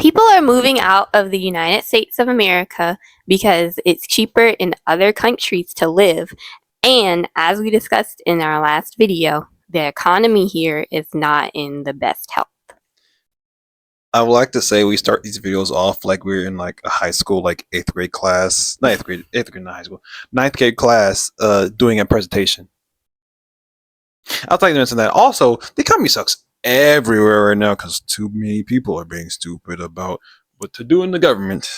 People are moving out of the United States of America because it's cheaper in other countries to live. And as we discussed in our last video, the economy here is not in the best health. I would like to say we start these videos off like we're in like a high school, like eighth grade class, not eighth grade, not high school, ninth grade class, doing a presentation. I'll tell you to mention that. Also, the economy sucks everywhere right now because too many people are being stupid about what to do in the government.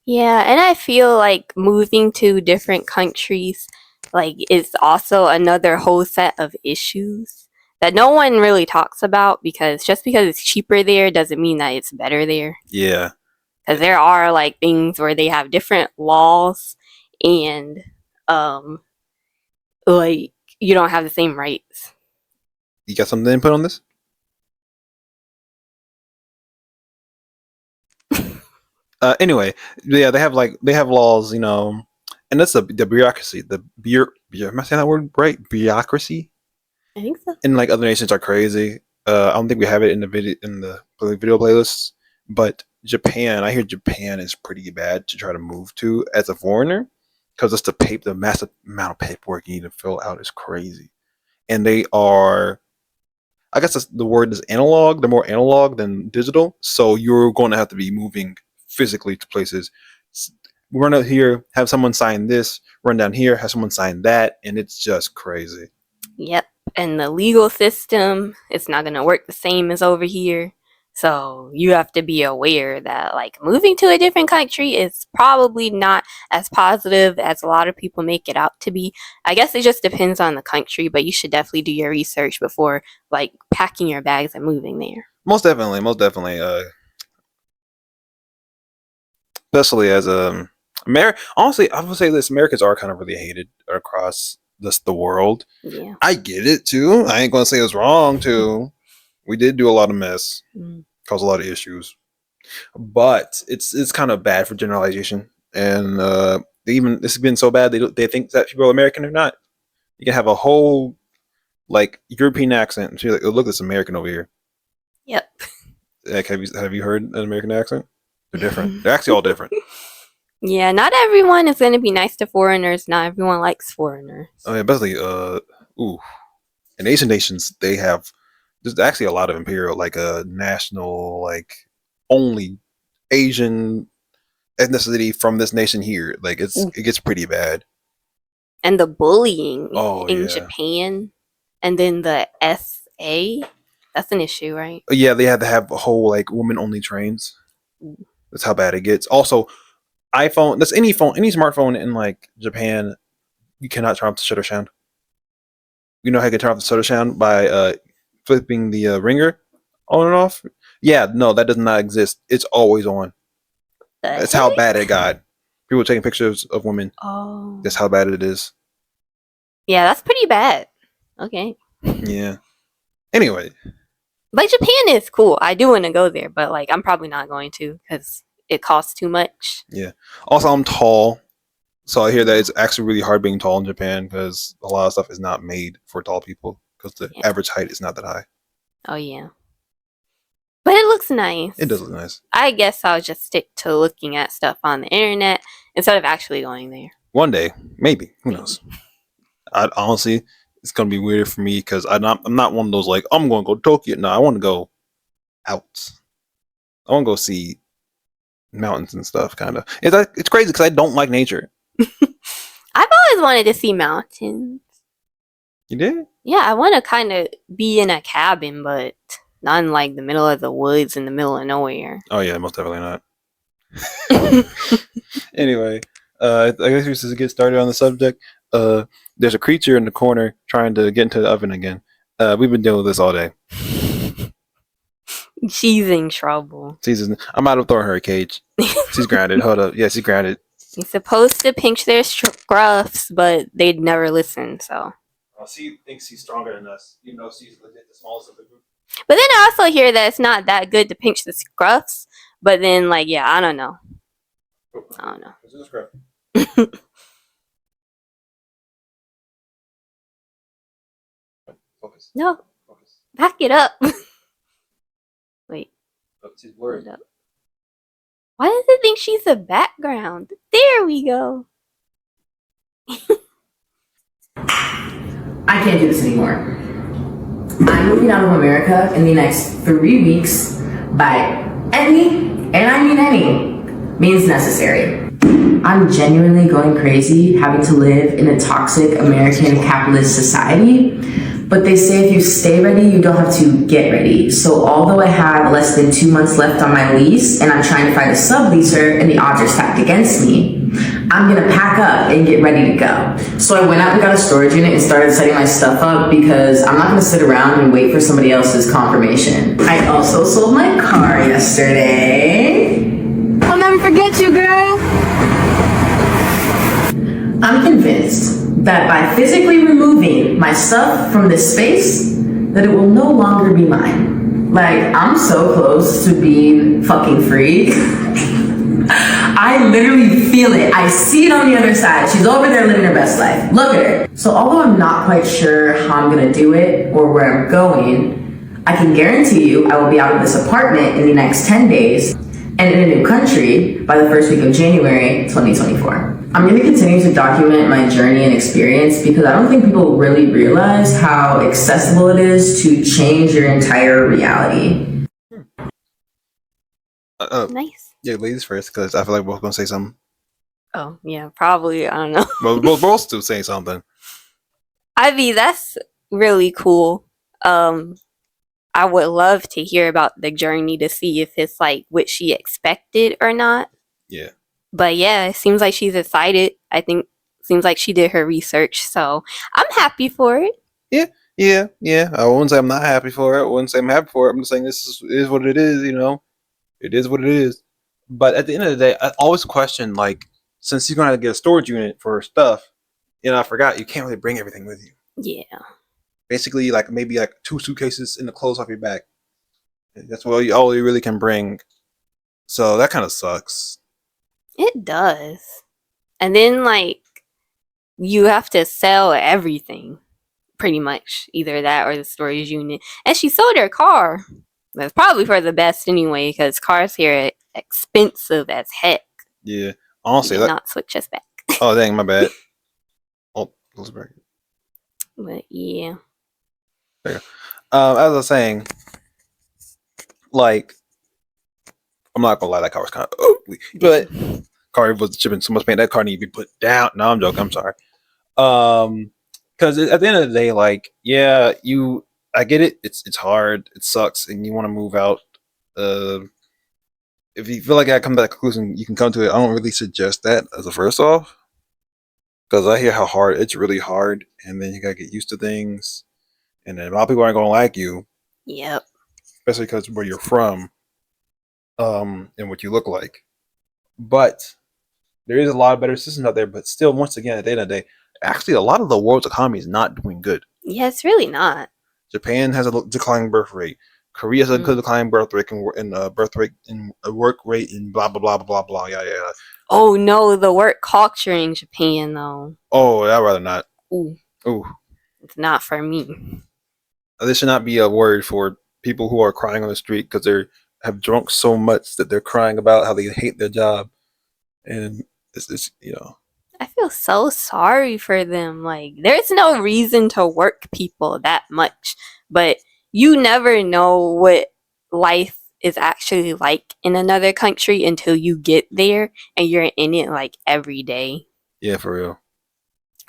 Yeah, and I feel like moving to different countries, like, is also another whole set of issues that no one really talks about because just because it's cheaper there doesn't mean that it's better there. Yeah. Because there are like things where they have different laws and um like you don't have the same rights. You got something to input on this? Anyway, yeah, they have laws, and that's the bureaucracy. Am I saying that word right? Bureaucracy I think so. in like other nations are crazy. I don't think we have it in the video playlists, but Japan, I hear Japan is pretty bad to try to move to as a foreigner because just the massive amount of paperwork you need to fill out is crazy, and they are. I guess the word is analog. They're more analog than digital, so you're going to have to be moving physically to places. Run out here, have someone sign this. Run down here, have someone sign that, and it's just crazy. Yep. And the legal system, it's not going to work the same as over here. So you have to be aware that like moving to a different country is probably not as positive as a lot of people make it out to be. I guess it just depends on the country, but you should definitely do your research before like packing your bags and moving there. Most definitely, most definitely. Especially as honestly, I would say this: Americans are kind of really hated across the world. Yeah. I get it too. I ain't gonna say it's wrong too. We did do a lot of mess, cause a lot of issues, but it's kind of bad for generalization. And even it's been so bad they think that people are American or not. You can have a whole like European accent, and she's like, "Oh, look, this American over here." Yep. Like, have you heard an American accent? They're different. They're actually all different. Yeah, not everyone is going to be nice to foreigners. Not everyone likes foreigners. Oh yeah, basically, ooh, in Asian nations they have there's actually a lot of imperial like national like only Asian ethnicity from this nation here. Like it gets pretty bad. And the bullying Oh in yeah. Japan, and then the SA, that's an issue, right? Yeah, they had to have a whole like women only trains. That's how bad it gets. Also, iPhone, that's any phone, any smartphone in like Japan, you cannot turn off the shutter sound. You know how you can turn off the shutter sound by flipping the ringer on and off? Yeah, no, that does not exist. It's always on. The That's how heck? bad it got. People taking pictures of women. Oh. That's how bad it is. Yeah, that's pretty bad. Okay. Yeah. Anyway, But Japan is cool. I do want to go there, but like I'm probably not going to because it costs too much. yeah. Also, I'm tall, so I hear that it's actually really hard being tall in Japan because a lot of stuff is not made for tall people because the Yeah. average height is not that high. Oh yeah. But it looks nice. It does look nice. I guess I'll just stick to looking at stuff on the internet instead of actually going there. One day, maybe. Who knows? I honestly, it's gonna be weird for me because I'm not one of those like I'm going to go to Tokyo. No, I want to go out. I want to go see mountains and stuff. Kind of. It's crazy because I don't like nature. I've always wanted to see mountains. You did? Yeah, I want to kind of be in a cabin, but not in like the middle of the woods in the middle of nowhere. Oh yeah, most definitely not. Anyway, I guess we should get started on the subject. There's a creature in the corner trying to get into the oven again. We've been dealing with this all day. She's in trouble. I'm out of throwing her a cage. She's grounded. Hold up. Yeah, she's grounded. You're supposed to pinch their scruffs, but they'd never listen, so. She thinks she's stronger than us, even though she's legit the smallest of the group. But then I also hear that it's not that good to pinch the scruffs, but then, like, yeah, I don't know. I don't know. This is a scruff. Focus. No, Focus. back it up. Wait. Oh, she's blurry. Why does it think she's a background? There we go. I can't do this anymore. I'm moving out of America in the next 3 weeks by any, and I mean any, means necessary. I'm genuinely going crazy having to live in a toxic American capitalist society. But they say if you stay ready, you don't have to get ready. So although I have less than 2 months left on my lease and I'm trying to find a subleaser and the odds are stacked against me, I'm gonna pack up and get ready to go. So I went out and got a storage unit and started setting my stuff up because I'm not gonna sit around and wait for somebody else's confirmation. I also sold my car yesterday. I'll never forget you, girl. I'm convinced that by physically removing my stuff from this space, that it will no longer be mine. Like, I'm so close to being fucking free. I literally feel it. I see it on the other side. She's over there living her best life. Look at her. So although I'm not quite sure how I'm gonna do it or where I'm going, I can guarantee you I will be out of this apartment in the next 10 days and in a new country by the first week of January 2024. I'm going to continue to document my journey and experience because I don't think people really realize how accessible it is to change your entire reality. Nice. Yeah, ladies first, because I feel like we're both gonna say something. Oh, yeah, probably. I don't know. Well, we're both still saying something. Ivy, that's really cool. Um, I would love to hear about the journey to see if it's like what she expected or not. Yeah. But yeah, it seems like she's excited. I think seems like she did her research, so I'm happy for it. Yeah. I wouldn't say I'm not happy for it. I wouldn't say I'm happy for it. I'm just saying is what it is. It is what it is. But at the end of the day, I always question like, since you're gonna get a storage unit for stuff, I forgot you can't really bring everything with you. Yeah. Basically, like maybe like 2 suitcases and the clothes off your back. That's all you really can bring. So that kind of sucks. It does. And then like you have to sell everything pretty much, either that or the storage unit. And she sold her car. That's probably for the best anyway, because cars here are expensive as heck. Yeah. She Honestly, did not switch us back. oh dang, my bad. Oh, close the bracket. But yeah. There you go. As I was saying, like, I'm not gonna lie, that car was kind of ugly, but car was chipping so much paint. That car need to be put down. No, I'm joking. I'm sorry. Because at the end of the day, like, yeah, I get it. It's hard. It sucks, and you want to move out. Uh, if you feel like I come to that conclusion, you can come to it. I don't really suggest that as a first off, because I hear how hard it's really hard, and then you gotta get used to things, and then a lot of people aren't gonna like you, Yep. especially because where you're from, and what you look like. But there is a lot of better systems out there. But still, once again, at the end of the day, actually, a lot of the world's economy is not doing good. Yeah, it's really not. Japan has a declining birth rate. Korea has a good declining birth rate and work rate and blah blah blah blah blah. Yeah. Oh no, the work culture in Japan though. Oh, I'd rather not. Ooh, Ooh, it's not for me. this should not be a word for people who are crying on the street because they have drunk so much that they're crying about how they hate their job, and it's. I feel so sorry for them. Like, there's no reason to work people that much, but you never know what life is actually like in another country until you get there and you're in it like every day. Yeah, for real.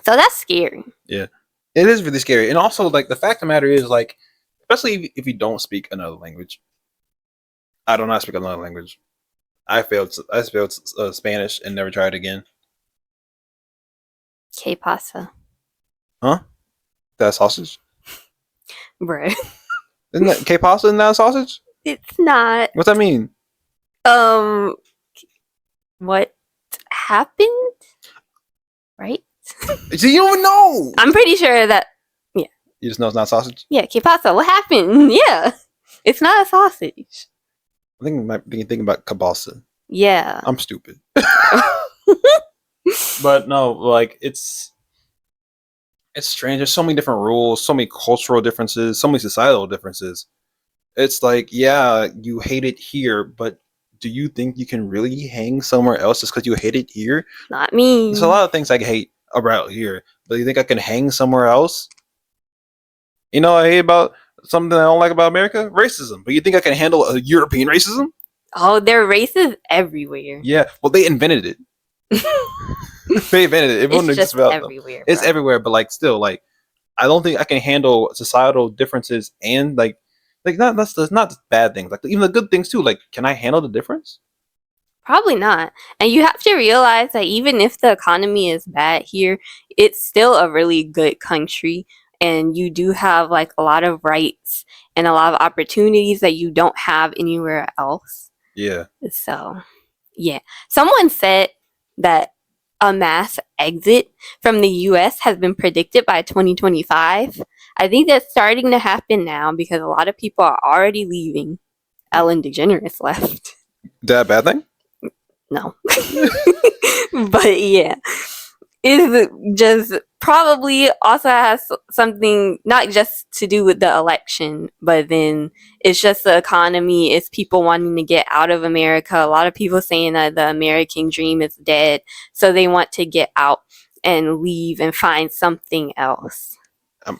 So that's scary. Yeah, it is really scary, and also like the fact of the matter is like, especially if you don't speak another language. I do not speak another language. I failed Spanish and never tried again. Que pasa? Huh? That sausage? Bruh. Isn't that K pasta? Isn't that a sausage? It's not. What's that mean? Um, what happened? Right? See, you don't even know. I'm pretty sure that. Yeah. You just know it's not sausage. Yeah, que pasa? What happened? Yeah. It's not a sausage. I think you might be thinking about kielbasa. Yeah. I'm stupid. But no, like it's strange. There's so many different rules, so many cultural differences, so many societal differences. It's like, yeah, you hate it here, but do you think you can really hang somewhere else just because you hate it here? Not me. There's a lot of things I hate about here, but you think I can hang somewhere else? You know, I hate about something I don't like about America, racism. But you think I can handle a European racism? Oh, there are races everywhere. Yeah, well, they invented it. They invented it. Everyone It's knows just about everywhere. them. It's bro. everywhere, but like still, like I don't think I can handle societal differences and like not that's not bad things. Like even the good things too. Like, can I handle the difference? Probably not. And you have to realize that even if the economy is bad here, it's still a really good country. And you do have like a lot of rights and a lot of opportunities that you don't have anywhere else. Yeah. So, yeah. Someone said that a mass exit from the US has been predicted by 2025. I think that's starting to happen now because a lot of people are already leaving. Ellen DeGeneres left. Is that a bad thing? No. But yeah, it just probably also has something not just to do with the election, but then it's just the economy. It's people wanting to get out of America. A lot of people saying that the American dream is dead, so they want to get out and leave and find something else.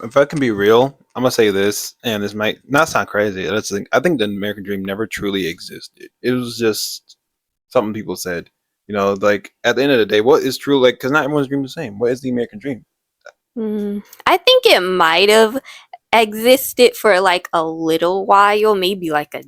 If I can be real, I'm gonna say this, and this might not sound crazy. That's the thing. I think the American dream never truly existed. It was just something people said. You know, like at the end of the day, what is true? Like, because not everyone's dream is the same. What is the American dream? I think it might have existed for like a little while, maybe like a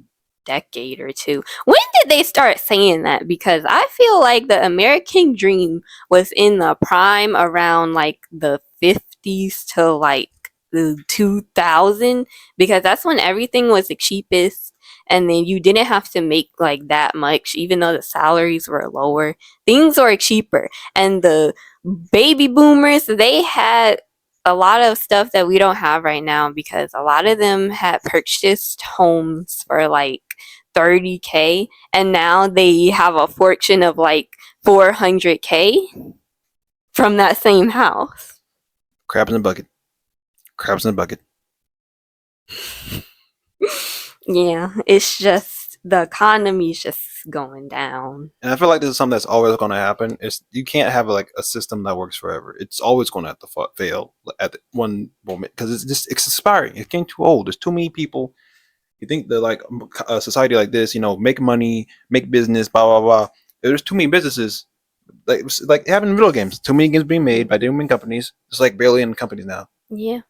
decade or two. When did they start saying that? Because I feel like the American dream was in the prime around like the 50s to like the 2000, because that's when everything was the cheapest, and then you didn't have to make like that much even though the salaries were lower. Things were cheaper, and the baby boomers, they had a lot of stuff that we don't have right now because a lot of them had purchased homes for like 30K, and now they have a fortune of like 400K from that same house. Crabs in a bucket. Crabs in a bucket. Yeah, it's just the economy's just going down. And I feel like this is something that's always going to happen. It's you can't have like a system that works forever. It's always going to have to fail at the one moment because it's expiring. It's getting too old. There's too many people. You think that like a society like this, you know, make money, make business, blah blah blah. There's too many businesses. Like having video games. Too many games being made by different companies. There's like barely any companies now. Yeah.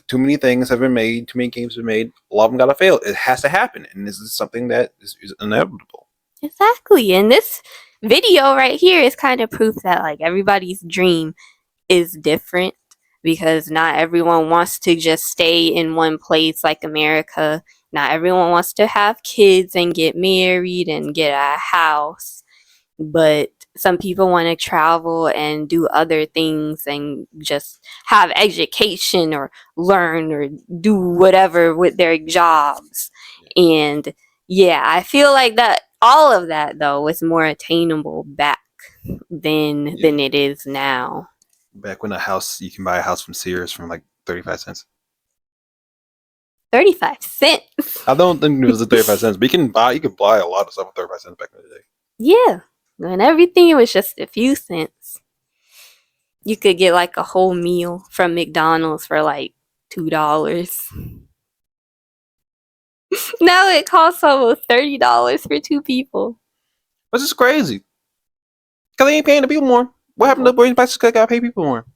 Too many things have been made. Too many games have been made. A lot of them gotta fail. It has to happen, and this is something that is inevitable. Exactly. And this video right here is kind of proof that like everybody's dream is different, because not everyone wants to just stay in one place like America. Not everyone wants to have kids and get married and get a house. But some people want to travel and do other things and just have education or learn or do whatever with their jobs. And yeah, I feel like that all of that though was more attainable back than it is now. Back when you can buy a house from Sears from like 35 cents. 35 cents. I don't think it was 35 cents, but you could buy a lot of stuff for 35 cents back in the day. Yeah. And everything was just a few cents. You could get like a whole meal from McDonald's for like $2. Now it costs almost $30 for two people. Which is crazy. Because they ain't paying the people more. What happened to raising prices? Gotta pay people more.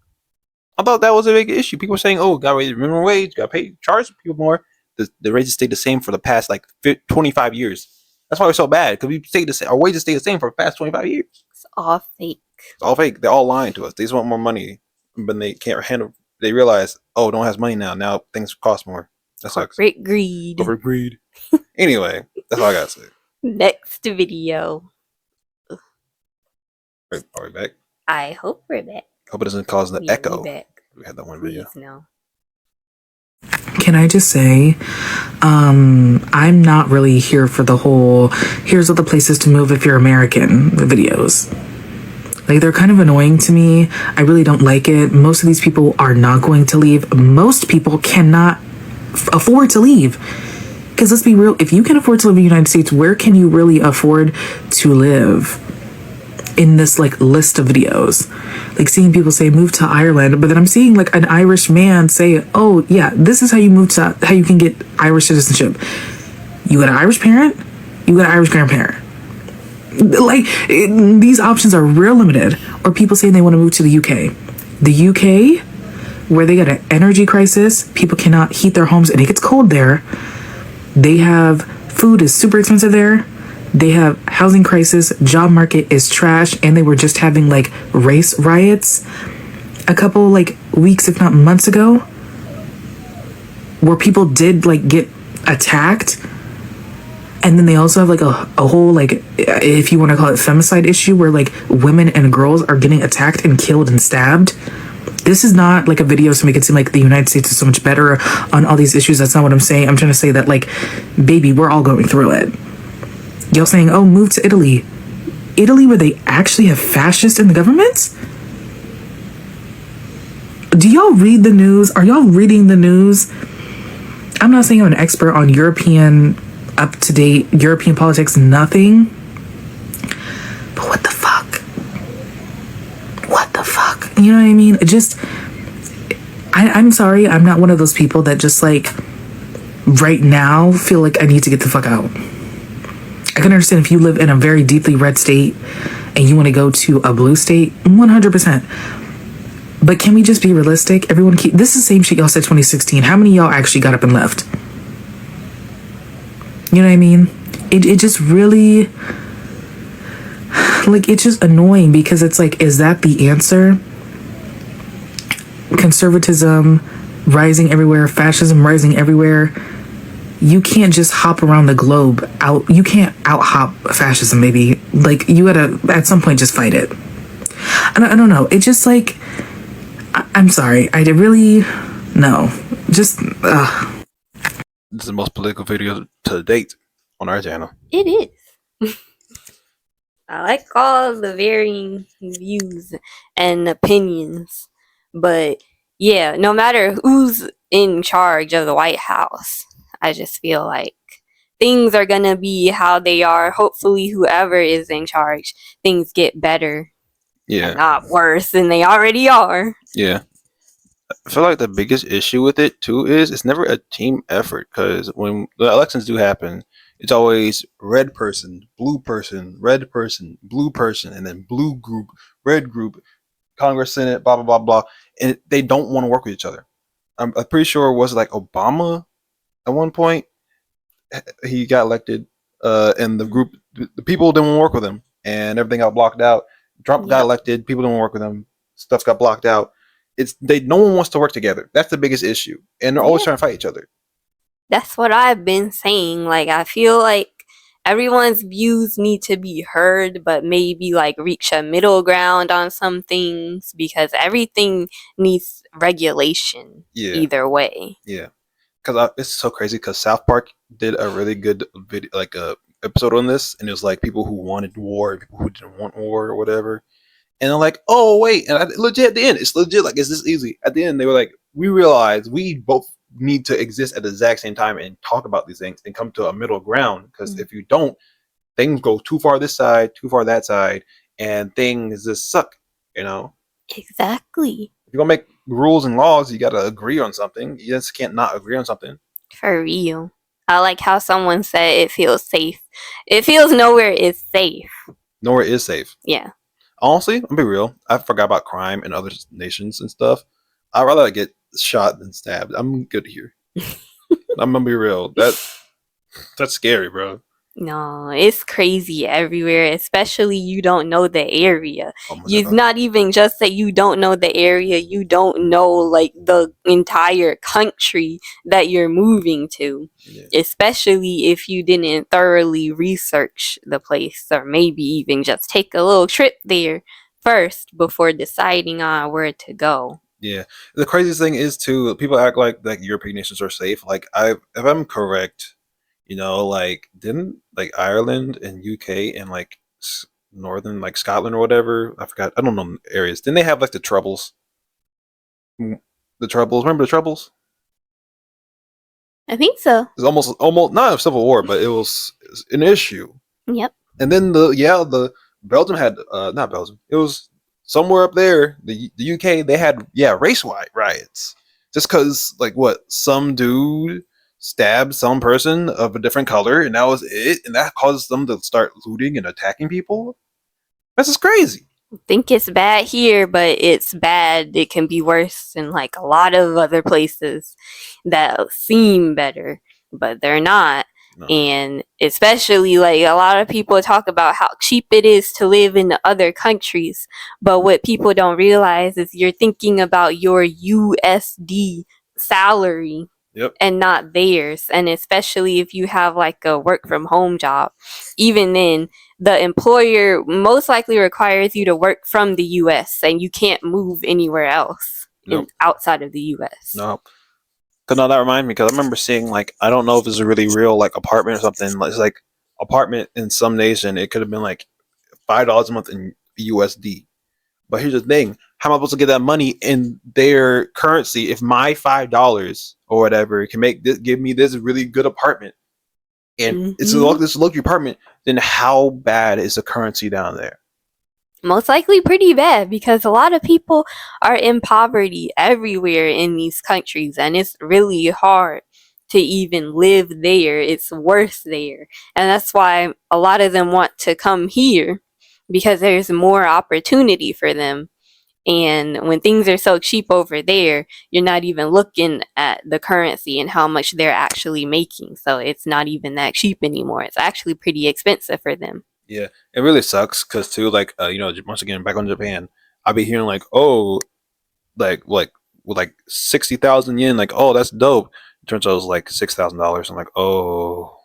I thought that was a big issue. People were saying, "Oh, gotta raise the minimum wage, charge people more." The rates stayed the same for the past like 25 years. That's why we're so bad, because our wages stayed the same for the past 25 years. It's all fake. It's all fake. They're all lying to us. They just want more money, but they can't handle. They realize, oh, no one has money now. Now things cost more. That sucks. Corporate greed. Corporate greed. Anyway, that's all I gotta say. Next video. Wait, are we back? I hope we're back. Hope it doesn't cause the echo. We're back. We had that one Please, video. no. Can I just say, I'm not really here for the whole here's all the places to move if you're American videos. Like, they're kind of annoying to me. I really don't like it. Most of these people are not going to leave. Most people cannot afford to leave. Because let's be real, if you can afford to live in the United States, where can you really afford to live? In this like list of videos, like seeing people say move to Ireland, but then I'm seeing like an Irish man say, oh yeah, this is how you move to, how you can get Irish citizenship. You got an Irish parent, you got an Irish grandparent. Like these options are real limited. Or people saying they want to move to the UK. The UK, where they got an energy crisis, people cannot heat their homes and it gets cold there. They have food is super expensive there. They have housing crisis, job market is trash, and they were just having like race riots a couple like weeks, if not months ago, where people did like get attacked. And then they also have like a whole like, if you want to call it femicide issue, where like women and girls are getting attacked and killed and stabbed. This is not like a video to make it seem like the United States is so much better on all these issues. That's not what I'm saying. I'm trying to say that like, baby, we're all going through it. Y'all saying, oh, move to Italy. Italy, where they actually have fascists in the government? Do y'all read the news? Are y'all reading the news? I'm not saying I'm an expert on European, up-to-date European politics, nothing. But what the fuck? What the fuck? You know what I mean? It just, I'm sorry, I'm not one of those people that just like, right now, feel like I need to get the fuck out. I can understand if you live in a very deeply red state and you want to go to a blue state, 100%. But can we just be realistic? Everyone this is the same shit y'all said 2016. How many of y'all actually got up and left? You know what I mean? It just really, like, it's just annoying because it's like, is that the answer? Conservatism rising everywhere, fascism rising everywhere. You can't just hop around the globe out. You can't out hop fascism, maybe. Like, you gotta, at some point, just fight it. I don't know. It just, like, I'm sorry. I really, no. Just, This is the most political video to date on our channel. It is. I like all the varying views and opinions. But, yeah, no matter who's in charge of the White House, I just feel like things are gonna be how they are. Hopefully, whoever is in charge, things get better. Yeah. And not worse than they already are. Yeah. I feel like the biggest issue with it, too, is it's never a team effort. Because when the elections do happen, it's always red person, blue person, red person, blue person, and then blue group, red group, Congress, Senate, blah, blah, blah, blah. And they don't want to work with each other. I'm pretty sure it was like Obama at one point. He got elected, and the people didn't work with him, and everything got blocked out. Trump got elected, people didn't work with him, stuff got blocked out. No one wants to work together. That's the biggest issue, and they're always trying to fight each other. That's what I've been saying. Like, I feel like everyone's views need to be heard, but maybe like reach a middle ground on some things, because everything needs regulation either way. Yeah. Because it's so crazy because South Park did a really good video, like a episode on this, and it was like people who wanted war and people who didn't want war or whatever. And they're like, oh wait, and legit at the end, it's legit, like, it's this easy. At the end, they were like, we realize we both need to exist at the exact same time and talk about these things and come to a middle ground. Because if you don't, things go too far this side, too far that side, and things just suck. You know? Exactly. If you're gonna make rules and laws, you gotta agree on something. You just can't not agree on something. For real. I like how someone said it feels safe. It feels nowhere is safe. Nowhere is safe. Yeah. Honestly, I'll be real. I forgot about crime in other nations and stuff. I'd rather get shot than stabbed. I'm good here. I'm gonna be real. That's scary, bro. No, it's crazy everywhere, especially you don't know the area. It's not even just that you don't know the area, you don't know like the entire country that you're moving to. Especially if you didn't thoroughly research the place, or maybe even just take a little trip there first before deciding on where to go. Yeah. The craziest thing is too, people act like European nations are safe. Like, if I'm correct, like, didn't like Ireland and UK and like northern, like Scotland or whatever, I forgot, I don't know areas, didn't they have like the Troubles? Remember the Troubles? I think so. It's almost not a civil war, but it was an issue. Yep. And then the Belgium had not Belgium. It was somewhere up there. The UK, they had race riots just because like what some dude stabbed some person of a different color, and that was it, and that caused them to start looting and attacking people. That's just crazy. Think it's bad here, but it's bad. It can be worse in like a lot of other places that seem better, but they're not. No. And especially like a lot of people talk about how cheap it is to live in other countries, but what people don't realize is you're thinking about your USD salary. Yep. And not theirs. And especially if you have like a work from home job, even then the employer most likely requires you to work from the US and you can't move anywhere else outside of the US. No. Cause now that reminds me, because I remember seeing like, I don't know if it's a really real like apartment or something. It's like apartment in some nation. It could have been like $5 a month in USD. But here's the thing: how am I supposed to get that money in their currency if my $5 or whatever can give me this really good apartment, and it's this luxury apartment? Then how bad is the currency down there? Most likely pretty bad, because a lot of people are in poverty everywhere in these countries, and it's really hard to even live there. It's worse there, and that's why a lot of them want to come here, because there's more opportunity for them. And when things are so cheap over there, you're not even looking at the currency and how much they're actually making. So it's not even that cheap anymore. It's actually pretty expensive for them. Yeah, it really sucks because too, like once again, back on Japan, I'll be hearing like, oh, like with like 60,000 yen, like, oh, that's dope. It turns out it was like $6,000. I'm like, oh,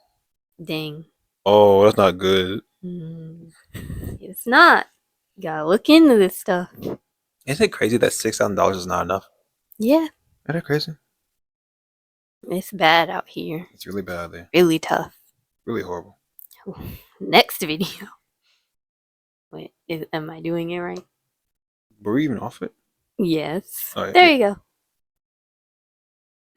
dang, oh, that's not good. It's not. You gotta look into this stuff. Isn't it crazy that $6,000 is not enough? Yeah. Isn't it crazy? It's bad out here. It's really bad there. Really tough. Really horrible. Next video. Wait, am I doing it right? Were we even off it? Yes. Oh, yeah. There you go.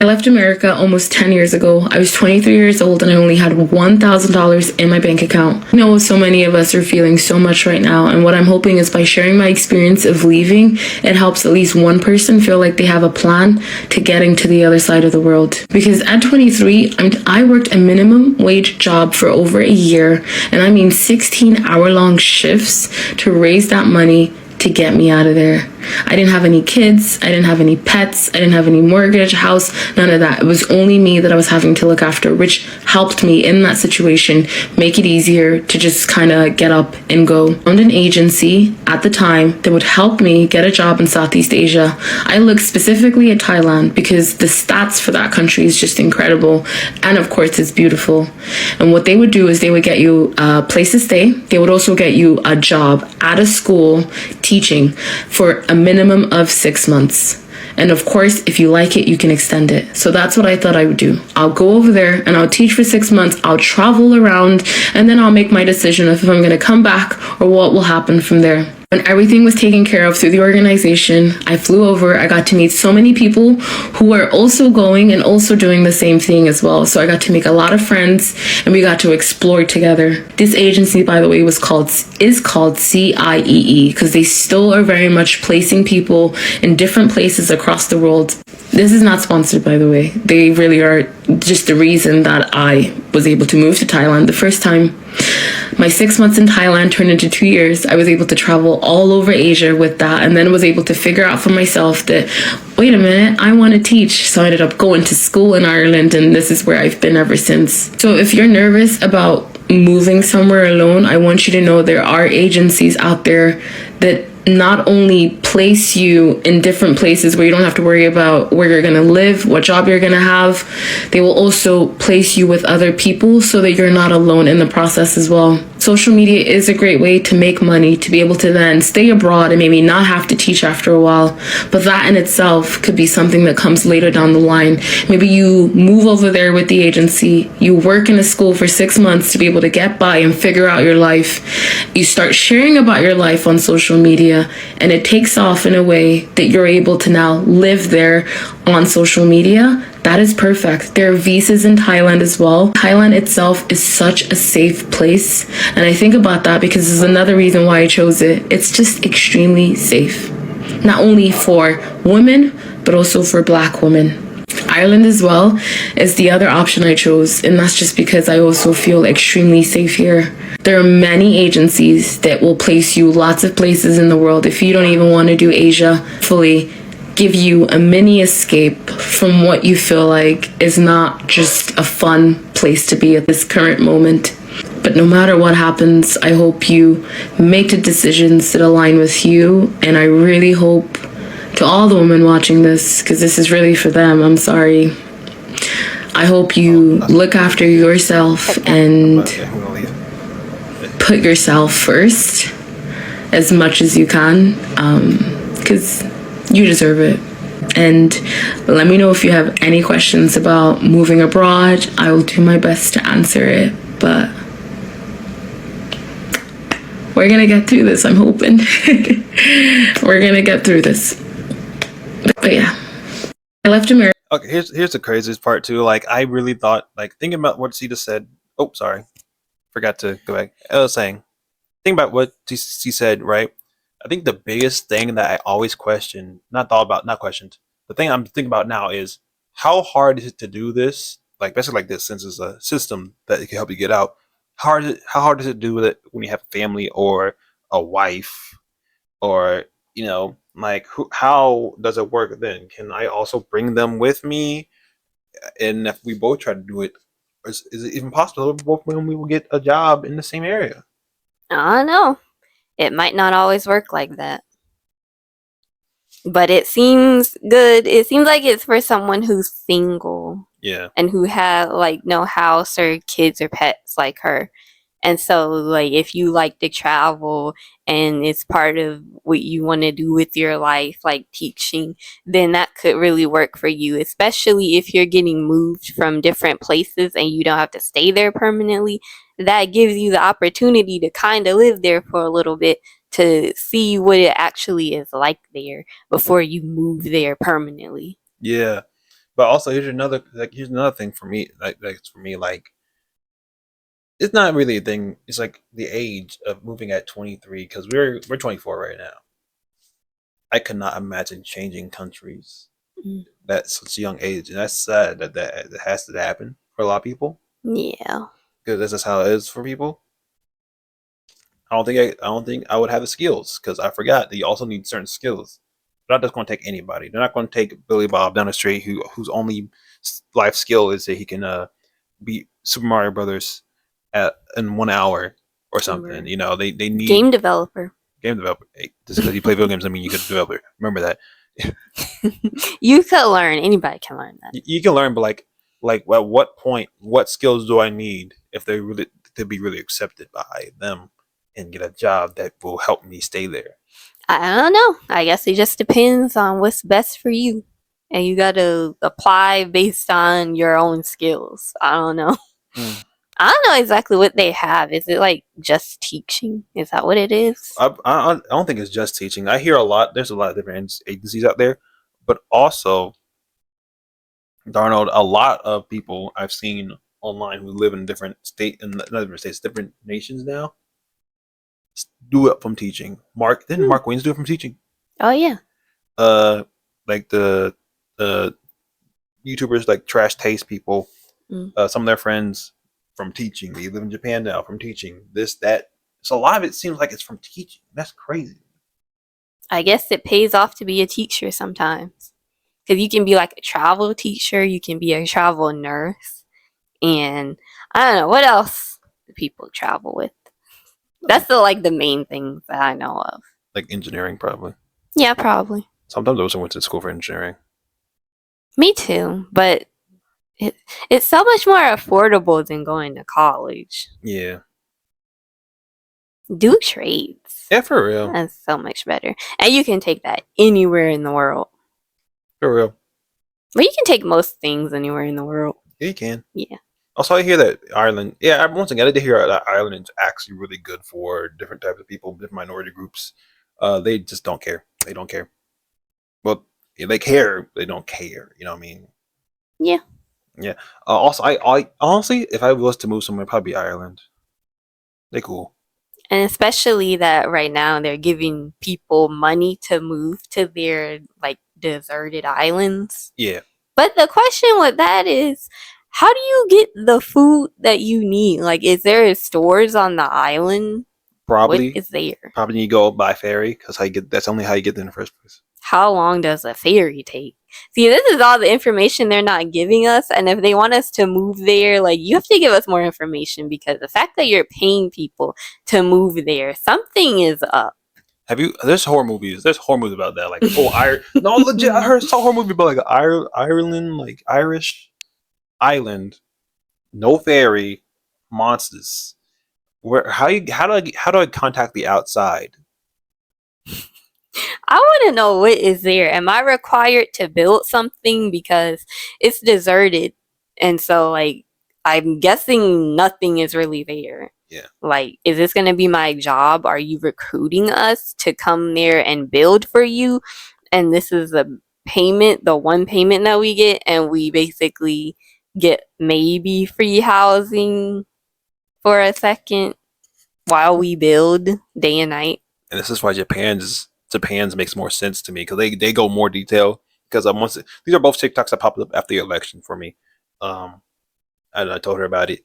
I left America almost 10 years ago. I was 23 years old and I only had $1,000 in my bank account. I know so many of us are feeling so much right now, and what I'm hoping is by sharing my experience of leaving, it helps at least one person feel like they have a plan to getting to the other side of the world. Because at 23, I worked a minimum wage job for over a year, and I mean 16-hour-long shifts to raise that money to get me out of there. I didn't have any kids, I didn't have any pets, I didn't have any mortgage, house, none of that. It was only me that I was having to look after, which helped me in that situation make it easier to just kind of get up and go. I found an agency at the time that would help me get a job in Southeast Asia. I looked specifically at Thailand because the stats for that country is just incredible, and of course it's beautiful. And what they would do is they would get you a place to stay. They would also get you a job at a school teaching for a minimum of 6 months. And of course, if you like it, you can extend it. So that's what I thought I would do. I'll go over there and I'll teach for 6 months. I'll travel around, and then I'll make my decision of if I'm going to come back or what will happen from there. When everything was taken care of through the organization, I flew over. I got to meet so many people who were also going and also doing the same thing as well. So I got to make a lot of friends and we got to explore together. This agency, by the way, is called CIEE because they still are very much placing people in different places across the world. This is not sponsored, by the way. They really are just the reason that I was able to move to Thailand the first time. My 6 months in Thailand turned into 2 years. I was able to travel all over Asia with that, and then was able to figure out for myself that, wait a minute, I want to teach. So I ended up going to school in Ireland, and this is where I've been ever since. So if you're nervous about moving somewhere alone, I want you to know there are agencies out there that not only place you in different places where you don't have to worry about where you're going to live, what job you're going to have, they will also place you with other people so that you're not alone in the process as well. Social media is a great way to make money, to be able to then stay abroad and maybe not have to teach after a while. But that in itself could be something that comes later down the line. Maybe you move over there with the agency, you work in a school for 6 months to be able to get by and figure out your life. You start sharing about your life on social media, and it takes off in a way that you're able to now live there on social media, That is perfect. There are visas in Thailand as well. Thailand itself is such a safe place. And I think about that because this is another reason why I chose it. It's just extremely safe. Not only for women, but also for black women. Ireland as well is the other option I chose, and that's just because I also feel extremely safe here. There are many agencies that will place you lots of places in the world. If you don't even want to do Asia fully, give you a mini escape from what you feel like is not just a fun place to be at this current moment. But no matter what happens, I hope you make the decisions that align with you, and I really hope to all the women watching this, because this is really for them, I'm sorry. I hope you look after yourself and put yourself first as much as you can, because you deserve it. And let me know if you have any questions about moving abroad. I will do my best to answer it, but we're gonna get through this, I'm hoping. We're gonna get through this. But yeah, I left America. Okay, here's the craziest part too. Like, I really thought, like, thinking about what Sita said. Oh, sorry, forgot to go back. I was saying, think about what she said, right? I think the biggest thing that I always questioned, not questioned. The thing I'm thinking about now is how hard is it to do this? Like, basically like this, since it's a system that it can help you get out. How hard is it to do it when you have a family or a wife, or like, how does it work then? Can I also bring them with me? And if we both try to do it, is it even possible that both when we will get a job in the same area? I don't know. It might not always work like that. But it seems good. It seems like it's for someone who's single. Yeah. And who have like no house or kids or pets like her. And so, like, if you like to travel and it's part of what you want to do with your life, like teaching, then that could really work for you, especially if you're getting moved from different places and you don't have to stay there permanently. That gives you the opportunity to kind of live there for a little bit to see what it actually is like there before you move there permanently. Yeah. But also, here's another thing for me. Like, it's not really a thing. It's like the age of moving at 23, because we're 24 right now. I could not imagine changing countries at such a young age, and that's sad that has to happen for a lot of people, Yeah. because that's just how it is for people. I don't think I would have the skills, because I forgot that you also need certain skills. They're not just going to take anybody. They're not going to take Billy Bob down the street whose only life skill is that he can beat Super Mario Brothers in 1 hour or something. They need Game developer. game developer. Hey, just because you play video games doesn't mean you're a good developer. Remember that. You could learn. Anybody can learn that. You can learn, but like at what point, what skills do I need if they really to be really accepted by them and get a job that will help me stay there? I don't know. I guess it just depends on what's best for you. And you got to apply based on your own skills. I don't know. I don't know exactly what they have. Is it like just teaching? Is that what it is? I don't think it's just teaching. I hear a lot. There's a lot of different agencies out there, but also, Darnold, a lot of people I've seen online who live in different different nations now, do it from teaching. Didn't Mark Waynes do it from teaching? Oh, yeah. Like the YouTubers, like Trash Taste people, some of their friends from teaching. They live in Japan now from teaching. This, that. So a lot of it seems like it's from teaching. That's crazy. I guess it pays off to be a teacher sometimes. Because you can be like a travel teacher, you can be a travel nurse, and I don't know what else do people travel with. That's the main things that I know of. Like engineering, probably. Yeah, probably. Sometimes I also went to school for engineering. Me too, but it's so much more affordable than going to college. Yeah. Do trades. Yeah, for real. That's so much better. And you can take that anywhere in the world. For real. But you can take most things anywhere in the world. Yeah, you can. Yeah. Also, I hear that Ireland, once again, I did hear that Ireland is actually really good for different types of people, different minority groups. They just don't care. They don't care. Well, they care. They don't care. You know what I mean? Yeah. Yeah. Also, I honestly, if I was to move somewhere, it'd probably be Ireland. They cool. And especially that right now they're giving people money to move to their like deserted islands. Yeah. But the question with that is, how do you get the food that you need? Like, is there stores on the island? What Probably is there? probably need to go by ferry because that's only how you get there in the first place. How long does a ferry take? See, this is all the information they're not giving us, and if they want us to move there, like you have to give us more information because the fact that you're paying people to move there, something is up. Have you? There's horror movies. There's horror movies about that. Like, no, legit. Saw a horror movie about like Ireland, like Irish island, no ferry, monsters. Where? How do I contact the outside? I want to know what is there. Am I required to build something because it's deserted? And so, like, I'm guessing nothing is really there. Yeah. Like, is this going to be my job? Are you recruiting us to come there and build for you? And this is the payment, the one payment that we get, and we basically get maybe free housing for a second while we build day and night. And this is why Japan's makes more sense to me because they go more detail. Because these are both TikToks that popped up after the election for me. And I told her about it.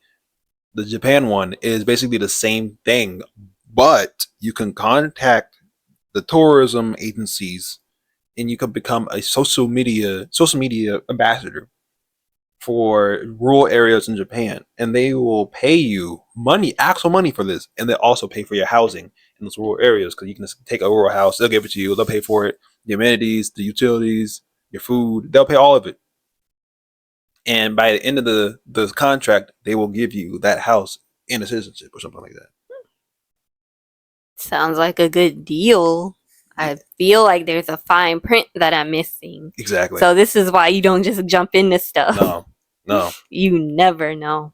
The Japan one is basically the same thing, but you can contact the tourism agencies and you can become a social media ambassador for rural areas in Japan, and they will pay you money, actual money for this, and they also pay for your housing in those rural areas because you can just take a rural house, they'll give it to you, they'll pay for it, the amenities, the utilities, your food, they'll pay all of it. And by the end of the contract, they will give you that house and a citizenship or something like that. Sounds like a good deal. I feel like there's a fine print that I'm missing. Exactly. So this is why you don't just jump into stuff. No. You never know.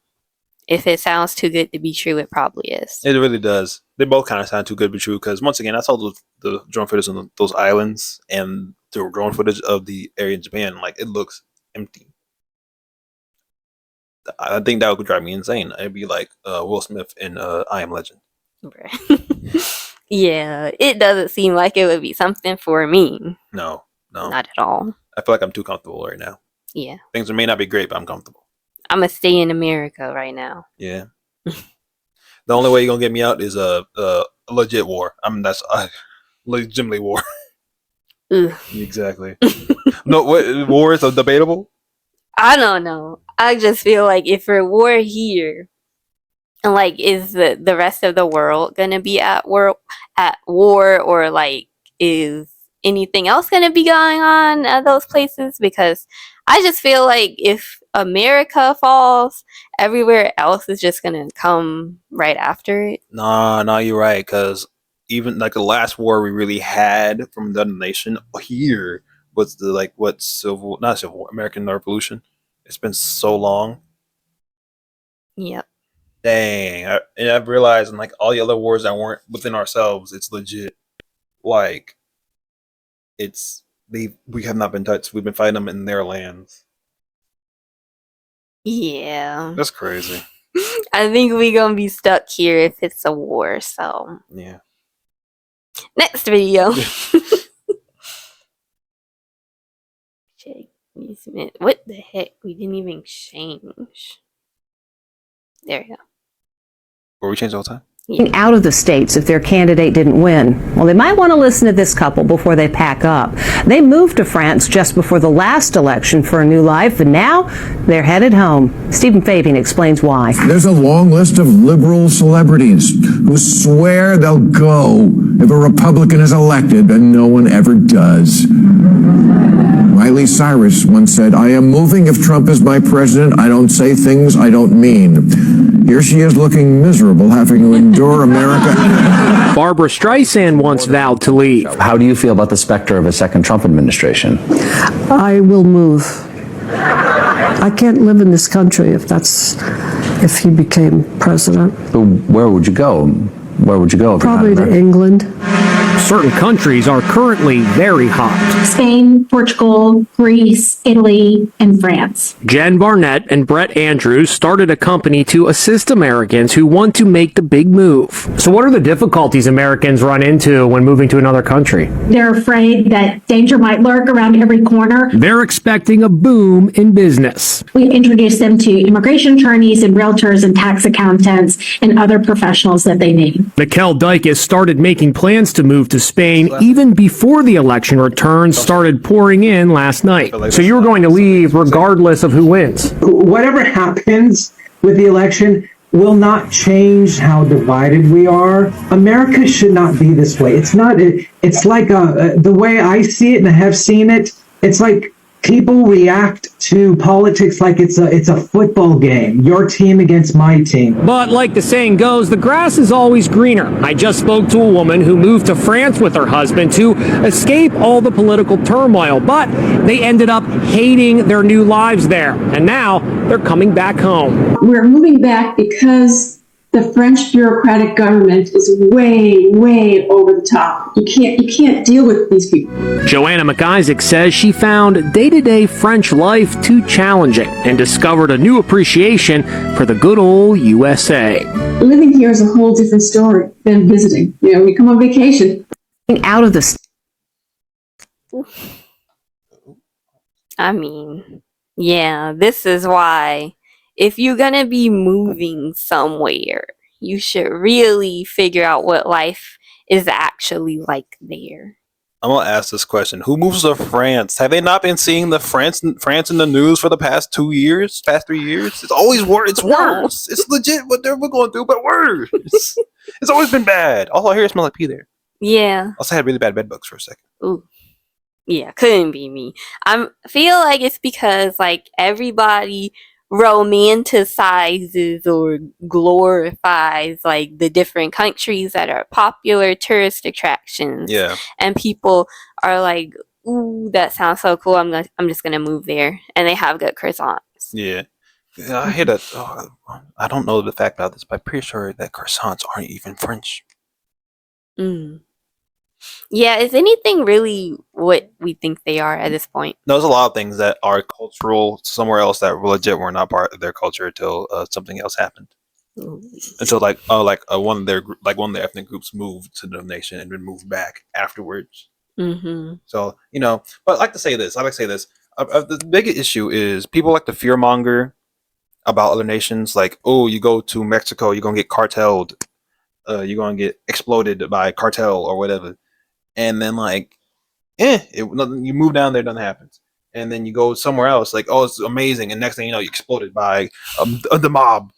If it sounds too good to be true, it probably is. It really does. They both kind of sound too good to be true because once again, I saw the drone footage on those islands and the drone footage of the area in Japan. Like, it looks empty. I think that would drive me insane. It'd be like Will Smith in I Am Legend. Yeah, it doesn't seem like it would be something for me. No. Not at all. I feel like I'm too comfortable right now. Yeah. Things may not be great, but I'm comfortable. I'm going to stay in America right now. Yeah. The only way you're going to get me out is a legit war. I mean, that's legitimately war. Exactly. No, what war is debatable? I don't know. I just feel like if we're war here, and like, is the rest of the world gonna be at war, or like, is anything else gonna be going on at those places? Because I just feel like if America falls, everywhere else is just gonna come right after it. No, you're right. Because even like the last war we really had from the nation here was not civil war, American Revolution. It's been so long. Yep. Dang, I've realized in like all the other wars that weren't within ourselves, it's legit. Like, we have not been touched. We've been fighting them in their lands. Yeah. That's crazy. I think we're gonna be stuck here if it's a war. So yeah. Next video. What the heck? We didn't even change. There we go. Were we changed all the time? Out of the states if their candidate didn't win. Well, they might want to listen to this couple before they pack up. They moved to France just before the last election for a new life, and now they're headed home. Stephen Fabian explains why. There's a long list of liberal celebrities who swear they'll go if a Republican is elected, and no one ever does. Miley Cyrus once said, "I am moving if Trump is my president. I don't say things I don't mean." Here she is looking miserable, having to endure America. Barbara Streisand once vowed to leave. How do you feel about the specter of a second Trump administration? I will move. I can't live in this country if he became president. Where would you go? Where would you go? Probably to England. Certain countries are currently very hot. Spain, Portugal, Greece, Italy, and France. Jen Barnett and Brett Andrews started a company to assist Americans who want to make the big move. So what are the difficulties Americans run into when moving to another country? They're afraid that danger might lurk around every corner. They're expecting a boom in business. We introduce them to immigration attorneys and realtors and tax accountants and other professionals that they need. Mikkel Dykes started making plans to move to Spain even before the election returns started pouring in last night. So you were going to leave regardless of who wins. Whatever happens with the election will not change how divided we are. America should not be this way. It's not. It's like the way I see it and I have seen it. It's like people react to politics like it's a football game. Your team against my team. But like the saying goes, the grass is always greener. I just spoke to a woman who moved to France with her husband to escape all the political turmoil, but they ended up hating their new lives there, and now they're coming back home. We're moving back because the French bureaucratic government is way, way over the top. You can't deal with these people. Joanna McIsaac says she found day-to-day French life too challenging and discovered a new appreciation for the good old USA. Living here is a whole different story than visiting. You know, we come on vacation. Out of the I mean, yeah, this is why if you're gonna be moving somewhere, you should really figure out what life is actually like there. I'm gonna ask this question: who moves to France? Have they not been seeing the France in the news for the past 2 years, past 3 years? It's always worse. It's worse. It's legit what we're going through, but worse. It's always been bad. All I hear is smell like pee there. Yeah. Also had really bad bed bugs for a second. Ooh. Yeah, couldn't be me. I feel like it's because like everybody romanticizes or glorifies like the different countries that are popular tourist attractions. Yeah. And people are like, ooh, that sounds so cool. I'm just gonna move there. And they have good croissants. Yeah. I hear that. I don't know the fact about this, but I'm pretty sure that croissants aren't even French. Mm. Yeah, is anything really what we think they are at this point? No, there's a lot of things that are cultural somewhere else that legit were not part of their culture until something else happened. Ooh. Until one of the ethnic groups moved to the nation and then moved back afterwards. Mm-hmm. So but I like to say this. The biggest issue is people like to fearmonger about other nations. Like, oh, you go to Mexico, you're gonna get cartelled. You're gonna get exploded by cartel or whatever. And then you move down there, nothing happens. And then you go somewhere else, like, oh, it's amazing. And next thing you know, you're exploded by the mob.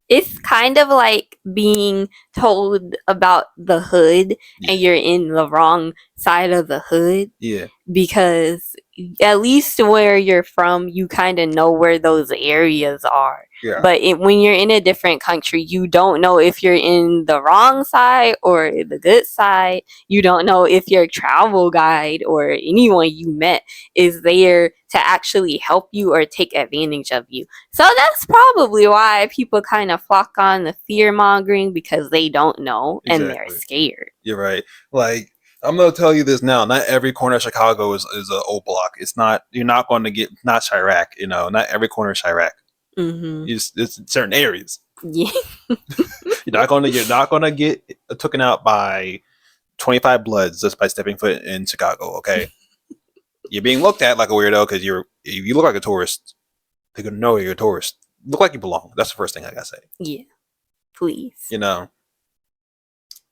It's kind of like being told about the hood and you're in the wrong side of the hood. Yeah. Because at least where you're from, you kind of know where those areas are. Yeah. But when you're in a different country, you don't know if you're in the wrong side or the good side. You don't know if your travel guide or anyone you met is there to actually help you or take advantage of you. So that's probably why people kind of flock on the fear mongering, because they don't know and they're scared. You're right. Like, I'm gonna tell you this now. Not every corner of Chicago is an O block. It's not. You're not going to get not Chirac. Not every corner is Chirac. Mm-hmm. It's certain areas. Yeah. You're not gonna get taken out by 25 Bloods just by stepping foot in Chicago. Okay. You're being looked at like a weirdo because you look like a tourist. They're gonna know you're a tourist. Look like you belong. That's the first thing I gotta say. Yeah. Please.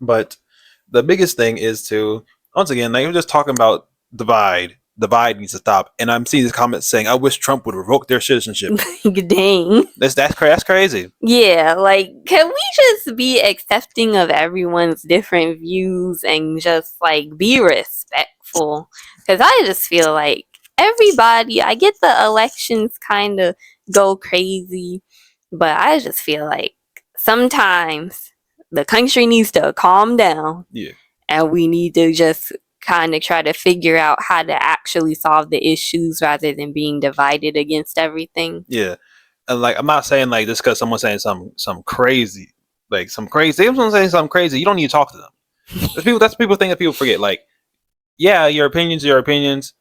But the biggest thing is to, once again, like, we're just talking about divide. Divide needs to stop. And I'm seeing these comments saying, I wish Trump would revoke their citizenship. Dang. That's crazy. Yeah, like, can we just be accepting of everyone's different views and just, like, be respectful? Because I just feel like everybody, I get the elections kind of go crazy, but I just feel like sometimes the country needs to calm down. Yeah. And we need to just kind of try to figure out how to actually solve the issues rather than being divided against everything. Yeah. And like, I'm not saying like just because someone's saying some crazy, like some crazy, if someone's saying something crazy, you don't need to talk to them. That's people think that people forget. Like, yeah, your opinions are your opinions,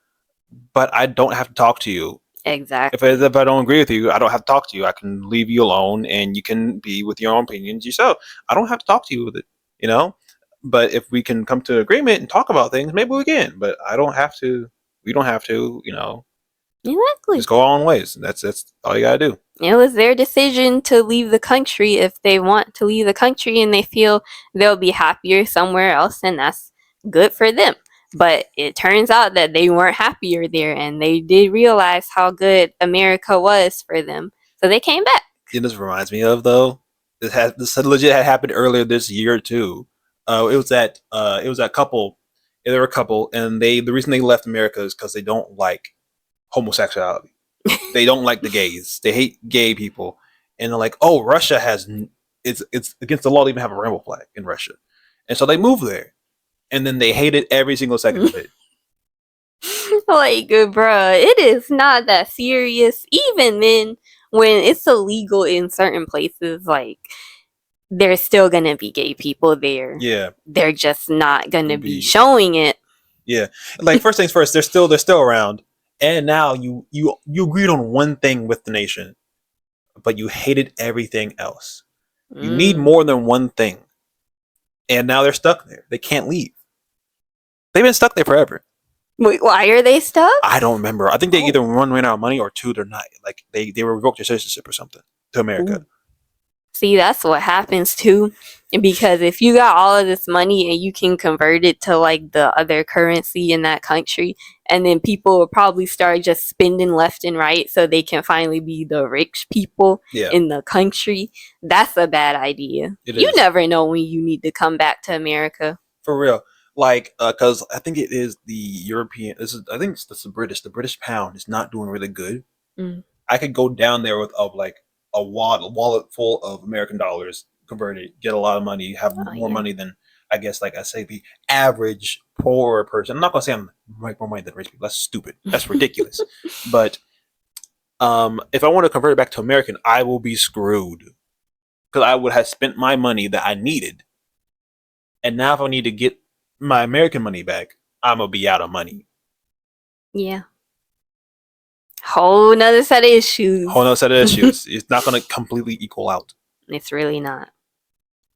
but I don't have to talk to you. Exactly. If I don't agree with you, I don't have to talk to you. I can leave you alone, and you can be with your own opinions yourself. I don't have to talk to you with it, you know. But if we can come to an agreement and talk about things, maybe we can. But I don't have to. We don't have to, Exactly. just go our own ways. That's all you gotta do. It was their decision to leave the country if they want to leave the country and they feel they'll be happier somewhere else, and that's good for them. But it turns out that they weren't happier there, and they did realize how good America was for them. So they came back. This reminds me of though. This legit had happened earlier this year too. It was that couple. There were a couple, and the reason they left America is because they don't like homosexuality. They don't like the gays. They hate gay people, and they're like, oh, Russia has it's against the law to even have a rainbow flag in Russia, and so they moved there, and then they hated every single second of it. Like, bruh, it is not that serious. Even then, when it's illegal in certain places, like, there's still gonna be gay people there. Yeah, they're just not gonna be showing it. Yeah, like first things first, they're still around, and now you agreed on one thing with the nation, but you hated everything else. You need more than one thing, and now they're stuck there. They can't leave. They've been stuck there forever. Wait, why are they stuck? I don't remember. I think they either ran out of money, or two, they're not. Like they revoked their citizenship or something to America. Ooh. See, that's what happens too. Because if you got all of this money and you can convert it to like the other currency in that country, and then people will probably start just spending left and right so they can finally be the rich people in the country, that's a bad idea. You never know when you need to come back to America. For real. Like, because I think it is the European. I think it's the British. The British pound is not doing really good. I could go down there with a wallet full of American dollars, convert it, get a lot of money, have more money than I guess, like I say, the average poor person. I'm not gonna say I'm more money than rich people. That's stupid. That's ridiculous. But if I want to convert it back to American, I will be screwed because I would have spent my money that I needed, and now if I need to get my American money back, I'm gonna be out of money. Yeah. Whole nother set of issues. It's not gonna completely equal out. It's really not.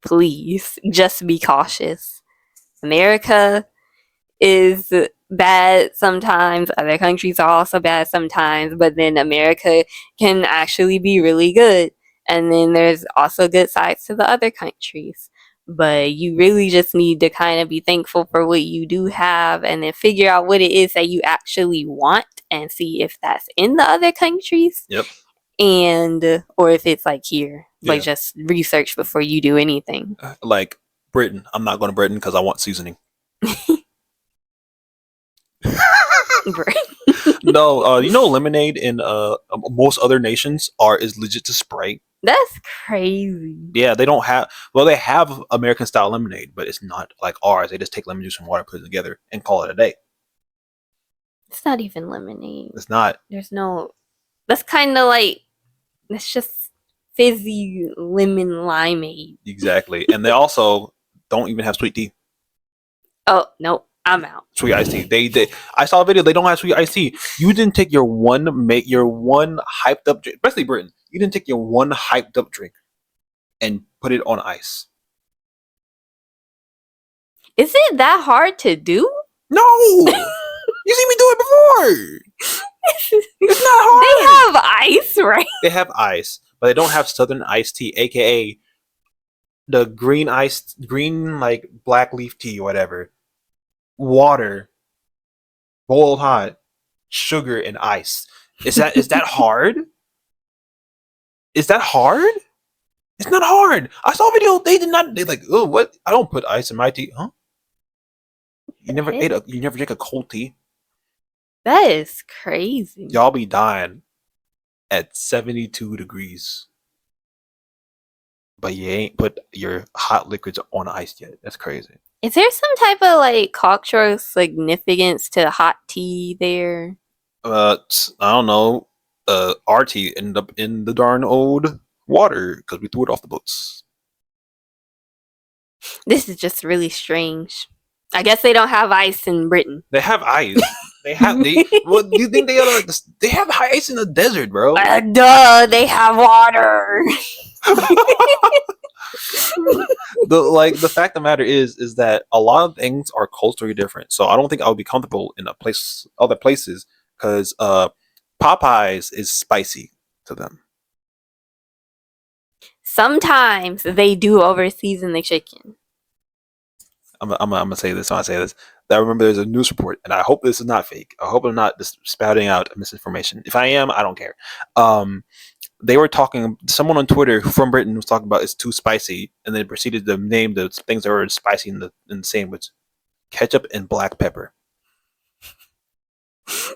Please, just be cautious. America is bad sometimes. Other countries are also bad sometimes. But then America can actually be really good. And then there's also good sides to the other countries. But you really just need to kind of be thankful for what you do have and then figure out what it is that you actually want and see if that's in the other countries. Yep. And or if it's like here. Like just research before you do anything. Like Britain. I'm not going to Britain because I want seasoning. No, lemonade in most other nations is legit to spray. That's crazy. Yeah, they don't have. Well, they have American style lemonade, but it's not like ours. They just take lemon juice and water, put it together, and call it a day. It's not even lemonade. It's not. There's no. That's kind of like. It's just fizzy lemon limeade. Exactly, and they also don't even have sweet tea. Oh no, I'm out. Sweet iced tea. They. I saw a video. They don't have sweet iced tea. You didn't take your one hyped up drink, especially Britain. You didn't take your one hyped up drink and put it on ice. Is it that hard to do? No. You see me do it before. It's not hard. They have ice, right? They have ice, but they don't have Southern iced tea, aka the green like black leaf tea or whatever. Water, boiled hot, sugar, and ice. Is that hard? Is that hard? It's not hard. I saw a video. They did not. They like, oh, what? I don't put ice in my tea, huh? You never drink a cold tea. That is crazy. Y'all be dying at 72 degrees, but you ain't put your hot liquids on ice yet. That's crazy. Is there some type of like cultural significance to hot tea there? I don't know. Our tea ended up in the darn old water because we threw it off the boats. This is just really strange. I guess they don't have ice in Britain. They have ice. What do you think they are? They have ice in the desert, bro. Duh, they have water. The fact of the matter is that a lot of things are culturally different. So I don't think I would be comfortable in other places, because Popeyes is spicy to them. Sometimes they do over season the chicken. I'm gonna say this. I say this. I remember there's a news report, and I hope this is not fake. I hope I'm not just spouting out misinformation. If I am, I don't care. They were talking. Someone on Twitter from Britain was talking about it's too spicy, and then proceeded to name the things that were spicy in the sandwich: ketchup and black pepper.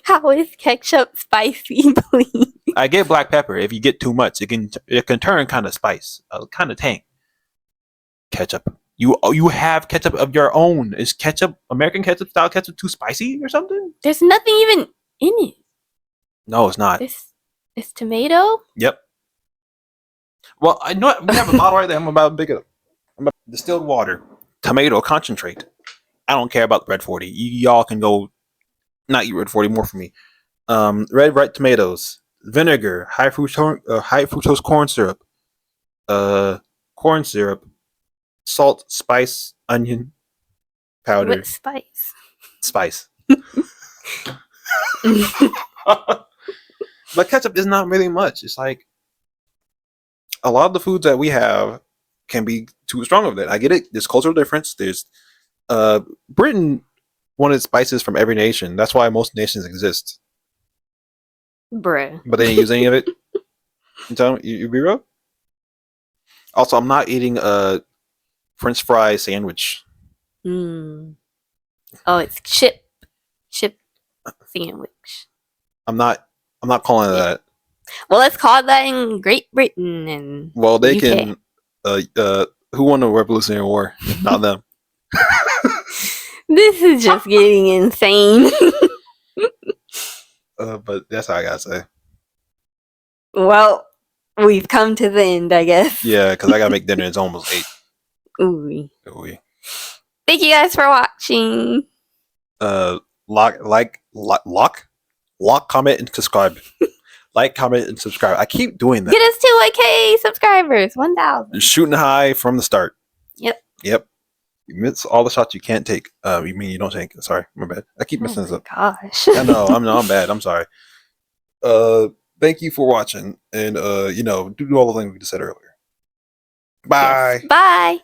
How is ketchup spicy, please? I get black pepper. If you get too much, it can turn kind of kind of tang. Ketchup. You have ketchup of your own. Is ketchup, American ketchup style ketchup, too spicy or something? There's nothing even in it. No, it's not. It's tomato? Yep. Well, I know we have a bottle right there. I'm about to pick it up. Distilled water, tomato concentrate. I don't care about the red 40. Y'all can go not eat red 40 more for me. Red tomatoes, vinegar, high fructose corn syrup, salt, spice, onion powder. What spice? Spice. But ketchup is not really much. It's like a lot of the foods that we have can be too strong of that. I get it. There's cultural difference. There's Britain wanted spices from every nation. That's why most nations exist. Bruh. But they didn't use any of it. You be real? Also, I'm not eating a French fry sandwich. Oh, it's chip sandwich. I'm not calling it that. Well, let's call that in Great Britain and Well, they UK. can. Who won the Revolutionary War? Not them. This is just getting insane. But that's how I gotta say. Well, we've come to the end, I guess. Yeah, because I gotta make dinner. It's almost 8. Ooh. Ooh. Thank you guys for watching. Like, comment, and subscribe. Like, comment, and subscribe. I keep doing that. Get us to 1K subscribers. 1,000. Shooting high from the start. Yep. You miss all the shots you can't take. You mean you don't take? Sorry, my bad. I keep messing this up. Gosh. I know. I'm bad. I'm sorry. Thank you for watching, and do all the things we just said earlier. Bye. Yes. Bye.